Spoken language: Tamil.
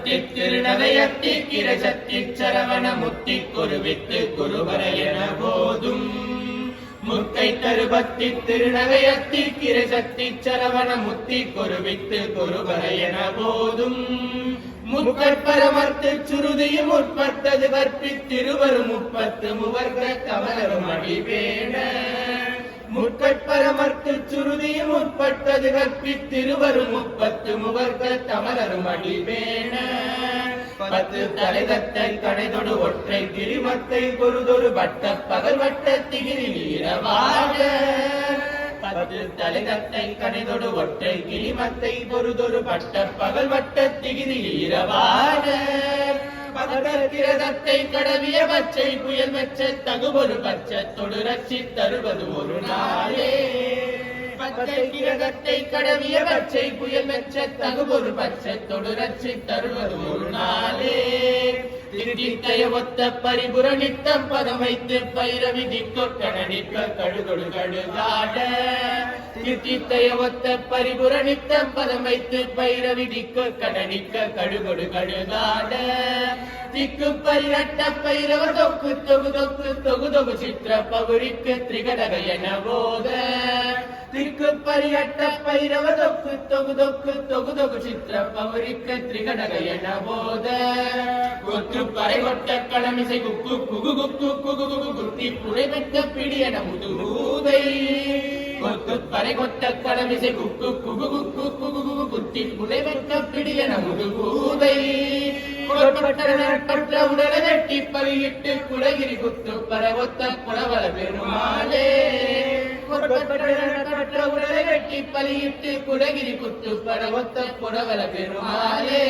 திருநகையத்தி கிரசத்தி சரவண முத்தி குருவித்து குருவர என போதும் முத்தை தருபத்தி திருநகையத்தி கிரசத்தி சரவண முத்தி குருவித்து குருவர என போதும் முக்கற்பரமர்த்து சுருதியும் உட்பட்டது கற்பித்திருவரும் முப்பத்து முவர்க கமலரும் அடிவேண முக்கற்பரமர்த்து சுருதியும் உட்பட்டது கற்பித்திருவரும் முப்பத்து முவர்க தமலரும் அடிவேண பத்து தலைதத்தை கடைதொடு ஒற்றை கிரிமத்தை பொருதொரு வட்ட பகல் வட்ட திகிரி வீரவாக பத்து தலைதத்தை கடைதொடு ஒற்றை கிரிமத்தை பொருதொரு வட்ட பகல் வட்ட திகிரி வீரவாக பகடத்திரதத்தை கடவிய பச்சை புயல் வெச்ச தகுபொரு பச்சை தொடு ரச்சி தருவது ஒரு நாளே பச்சை கிரகத்தை கடவிய பச்சை புயல் வெச்ச தகுபொரு பச்சை தொடு ரச்சி தருவது ஒரு நாளே தித்தித்தைய ஒத்த பரிபுர நித்தம் பதம் வைத்து பைரவி திக்கொட்ட நடிக்க கடுகொடு கடுகாட தித்தித்தைய ஒத்த பரிபுர நித்தம் பதம் வைத்து பைரவி திக்கொட்ட நடிக்க கடுகொடு கடுகாட திக்கு பரிரட்ட பைரவ தொக்கு தொகு தொக்கு தொகு தொகு சித்திர பகுரிக்கு திரிகடக என போத திக்கு பரிரட்ட பைரவ தொக்கு தொகு தொக்கு தொகு தொகு சித்திர பகுரிக்கு திரிகடக என போத கொத்து பறை கொட்ட களமிசை குக்கு குகு குக்கு குகு குகு குத்தி புரை பெற்ற பிடியன முதுகூதை கொத்து பறை கொட்ட களமிசை குக்கு குகு குக்கு குகு குகு குத்தி புரை பெற்ற பிடியன முதுகூதை பட்ட உடலை வெட்டி பலியிட்டு குலகிரி குத்து பரவொத்த குலவல பெருமாளே உடலை வெட்டி பலியிட்டு குலகிரி குத்து பரவொத்த குலவல பெருமாளே.